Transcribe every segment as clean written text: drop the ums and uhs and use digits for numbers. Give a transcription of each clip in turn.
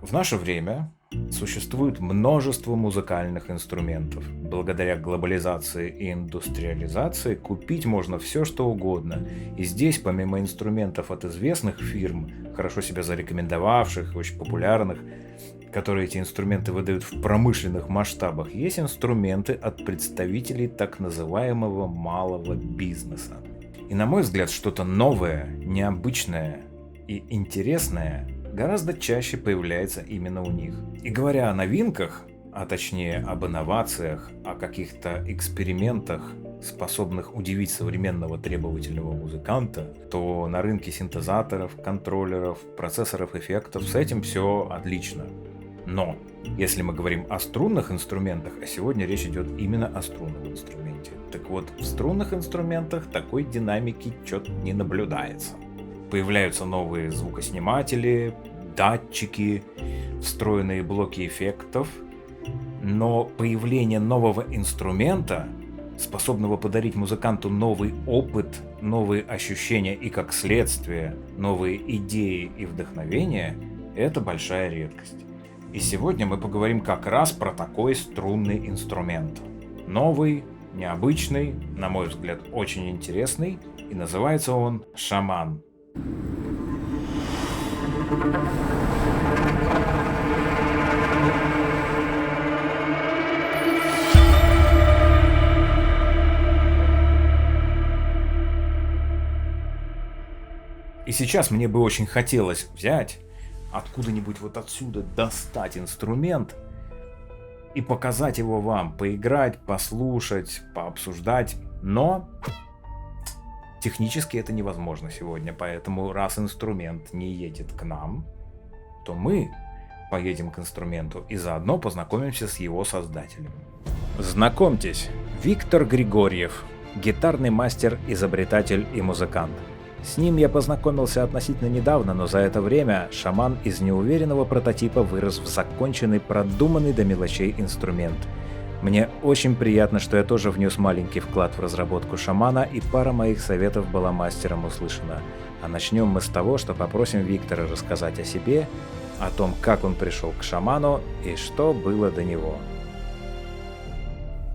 В наше время существует множество музыкальных инструментов. Благодаря глобализации и индустриализации купить можно все, что угодно. И здесь, помимо инструментов от известных фирм, хорошо себя зарекомендовавших, очень популярных, которые эти инструменты выдают в промышленных масштабах, есть инструменты от представителей так называемого малого бизнеса. И на мой взгляд, что-то новое, необычное и интересное гораздо чаще появляется именно у них. И говоря о новинках, а точнее об инновациях, о каких-то экспериментах, способных удивить современного требовательного музыканта, то на рынке синтезаторов, контроллеров, процессоров эффектов с этим все отлично. Но если мы говорим о струнных инструментах, а сегодня речь идет именно о струнном инструменте, так вот в струнных инструментах такой динамики что-то не наблюдается. Появляются новые звукосниматели, датчики, встроенные блоки эффектов, но появление нового инструмента, способного подарить музыканту новый опыт, новые ощущения и, как следствие, новые идеи и вдохновения, это большая редкость. И сегодня мы поговорим как раз про такой струнный инструмент. Новый, необычный, на мой взгляд, очень интересный, и называется он шаман. И сейчас мне бы очень хотелось взять, откуда-нибудь вот отсюда достать инструмент и показать его вам, поиграть, послушать, пообсуждать, но технически это невозможно сегодня, поэтому раз инструмент не едет к нам, то мы поедем к инструменту и заодно познакомимся с его создателем. Знакомьтесь, Виктор Григорьев, гитарный мастер, изобретатель и музыкант. С ним я познакомился относительно недавно, но за это время шаман из неуверенного прототипа вырос в законченный, продуманный до мелочей инструмент. Мне очень приятно, что я тоже внес маленький вклад в разработку шамана, и пара моих советов была мастером услышана. А начнем мы с того, что попросим Виктора рассказать о себе, о том, как он пришел к шаману и что было до него.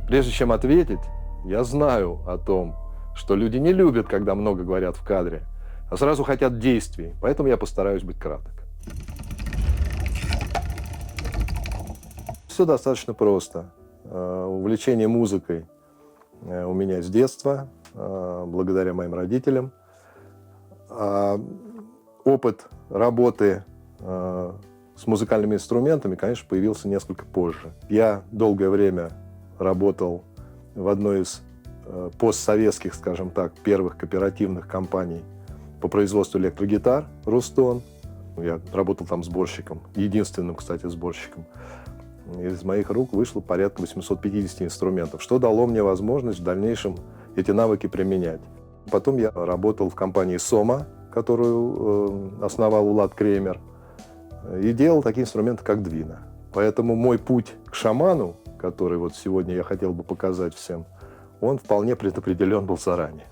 Прежде чем ответить, я знаю о том, что люди не любят, когда много говорят в кадре, а сразу хотят действий, поэтому я постараюсь быть краток. Все достаточно просто. Увлечение музыкой у меня с детства, благодаря моим родителям. Опыт работы с музыкальными инструментами, конечно, появился несколько позже. Я долгое время работал в одной из постсоветских, скажем так, первых кооперативных компаний по производству электрогитар «Рустон». Я работал там сборщиком, единственным, кстати, сборщиком. Из моих рук вышло порядка 850 инструментов, что дало мне возможность в дальнейшем эти навыки применять. Потом я работал в компании «Сома», которую основал Улад Кремер, и делал такие инструменты, как Двина. Поэтому мой путь к шаману, который вот сегодня я хотел бы показать всем, он вполне предопределен был заранее.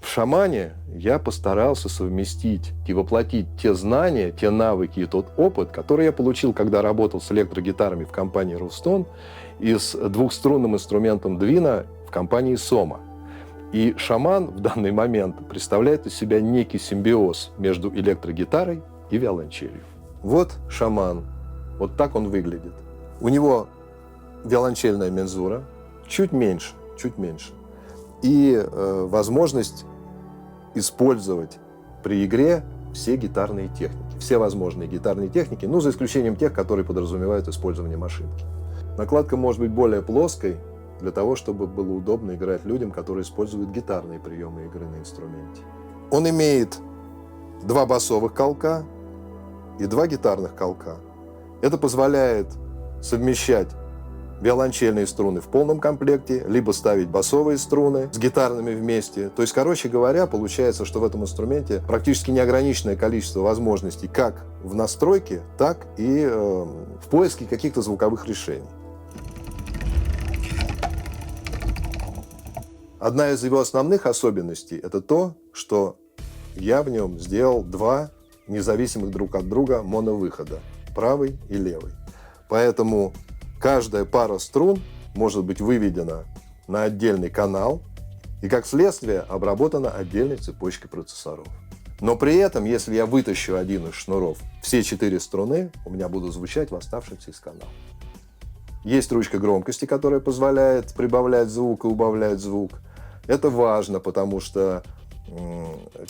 В шамане я постарался совместить и воплотить те знания, те навыки и тот опыт, который я получил, когда работал с электрогитарами в компании «Рустон» и с двухструнным инструментом Двина в компании «Сома». И шаман в данный момент представляет из себя некий симбиоз между электрогитарой и виолончелью. Вот шаман, вот так он выглядит. У него виолончельная мензура, чуть меньше. И возможность использовать при игре все гитарные техники, все возможные гитарные техники, за исключением тех, которые подразумевают использование машинки. Накладка может быть более плоской, для того, чтобы было удобно играть людям, которые используют гитарные приемы игры на инструменте. Он имеет 2 басовых колка и 2 гитарных колка. Это позволяет совмещать виолончельные струны в полном комплекте, либо ставить басовые струны с гитарными вместе. То есть, короче говоря, получается, что в этом инструменте практически неограниченное количество возможностей как в настройке, так и в поиске каких-то звуковых решений. Одна из его основных особенностей – это то, что я в нем сделал 2 независимых друг от друга моновыхода, правый и левый. Поэтому каждая пара струн может быть выведена на отдельный канал и, как следствие, обработана отдельной цепочкой процессоров. Но при этом, если я вытащу один из шнуров, все 4 струны у меня будут звучать в оставшемся из канала. Есть ручка громкости, которая позволяет прибавлять звук и убавлять звук. Это важно, потому что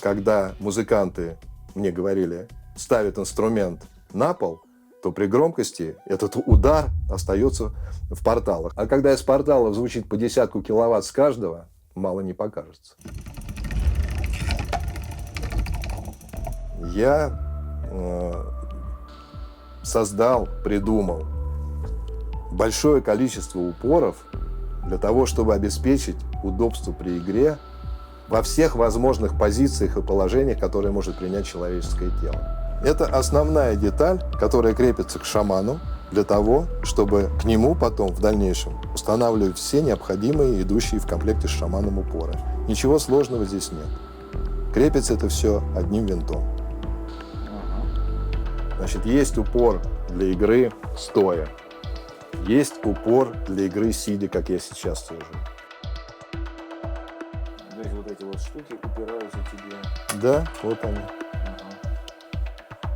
когда музыканты, мне говорили, ставят инструмент на пол, то при громкости этот удар остается в порталах. А когда из порталов звучит по десятку киловатт с каждого, мало не покажется. Я придумал большое количество упоров для того, чтобы обеспечить удобство при игре во всех возможных позициях и положениях, которые может принять человеческое тело. Это основная деталь, которая крепится к шаману для того, чтобы к нему потом в дальнейшем устанавливать все необходимые, идущие в комплекте с шаманом упоры. Ничего сложного здесь нет. Крепится это все одним винтом. Значит, есть упор для игры стоя. Есть упор для игры сидя, как я сейчас служу. То есть вот эти вот штуки упираются тебе? Да, вот они.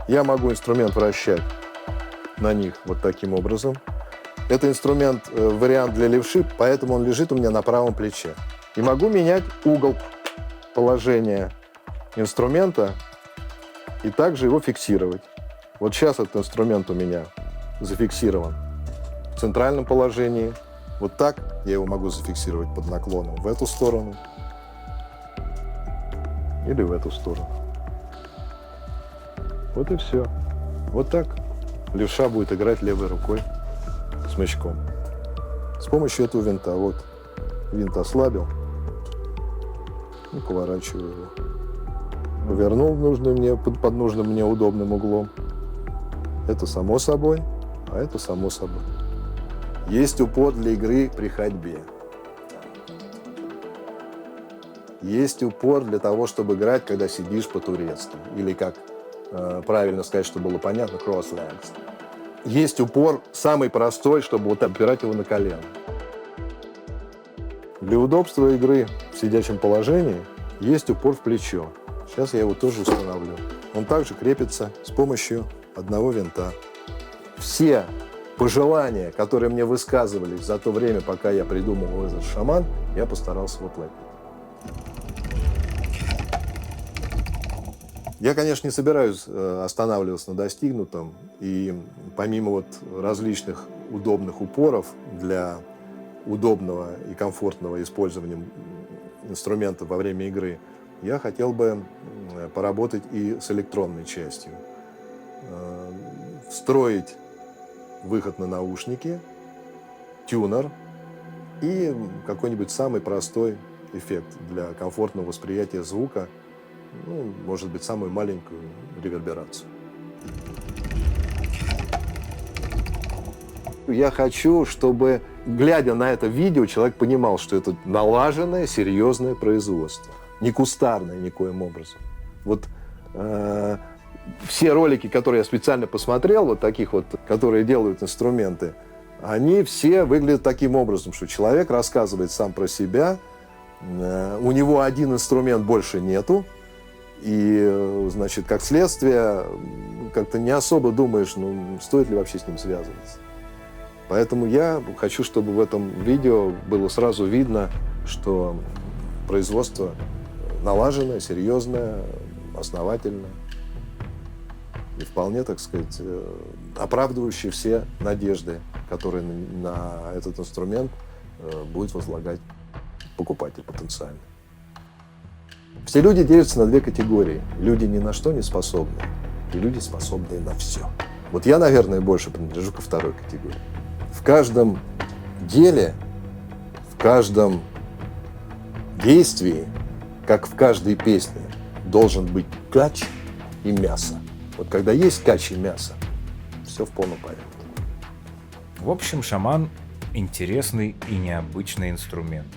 Я могу инструмент вращать на них вот таким образом. Это инструмент, вариант для левши, поэтому он лежит у меня на правом плече. И могу менять угол положения инструмента и также его фиксировать. Вот сейчас этот инструмент у меня зафиксирован в центральном положении. Вот так я его могу зафиксировать под наклоном в эту сторону или в эту сторону. Вот и все. Вот так левша будет играть левой рукой смычком. С помощью этого винта. Вот винт ослабил и поворачиваю его. Повернул под нужным мне удобным углом. Это само собой, а это само собой. Есть упор для игры при ходьбе. Есть упор для того, чтобы играть, когда сидишь по-турецки. Или, как правильно сказать, чтобы было понятно, cross legs. Есть упор самый простой, чтобы вот опирать его на колено. Для удобства игры в сидячем положении есть упор в плечо. Сейчас я его тоже установлю. Он также крепится с помощью одного винта. Все пожелания, которые мне высказывались за то время, пока я придумывал этот шаман, я постарался воплотить. Я, конечно, не собираюсь останавливаться на достигнутом. И помимо вот различных удобных упоров для удобного и комфортного использования инструмента во время игры, я хотел бы поработать и с электронной частью. Встроить выход на наушники, тюнер и какой-нибудь самый простой эффект для комфортного восприятия звука, ну, может быть, самую маленькую реверберацию. Я хочу, чтобы, глядя на это видео, человек понимал, что это налаженное, серьезное производство. Не кустарное никоим образом. Вот все ролики, которые я специально посмотрел, вот таких вот, которые делают инструменты, они все выглядят таким образом, что человек рассказывает сам про себя, у него один инструмент больше нету, и, значит, как следствие, как-то не особо думаешь, ну, стоит ли вообще с ним связываться. Поэтому я хочу, чтобы в этом видео было сразу видно, что производство налаженное, серьезное, основательное и вполне, так сказать, оправдывающее все надежды, которые на этот инструмент будет возлагать покупатель потенциальный. Все люди делятся на две категории. Люди ни на что не способны, и люди, способные на все. Вот я, наверное, больше принадлежу ко второй категории. В каждом деле, в каждом действии, как в каждой песне, должен быть кач и мясо. Вот когда есть кач и мясо, все в полном порядке. В общем, шаман – интересный и необычный инструмент.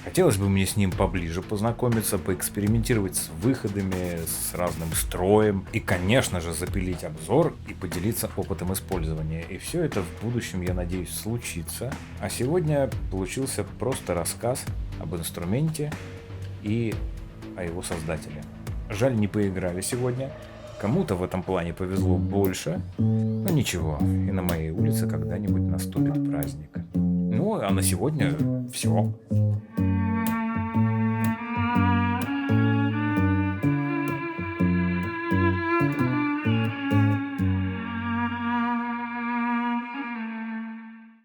Хотелось бы мне с ним поближе познакомиться, поэкспериментировать с выходами, с разным строем и, конечно же, запилить обзор и поделиться опытом использования. И все это в будущем, я надеюсь, случится. А сегодня получился просто рассказ об инструменте и о его создателе. Жаль, не поиграли сегодня. Кому-то в этом плане повезло больше, но ничего, и на моей улице когда-нибудь наступит праздник. Ну, а на сегодня все.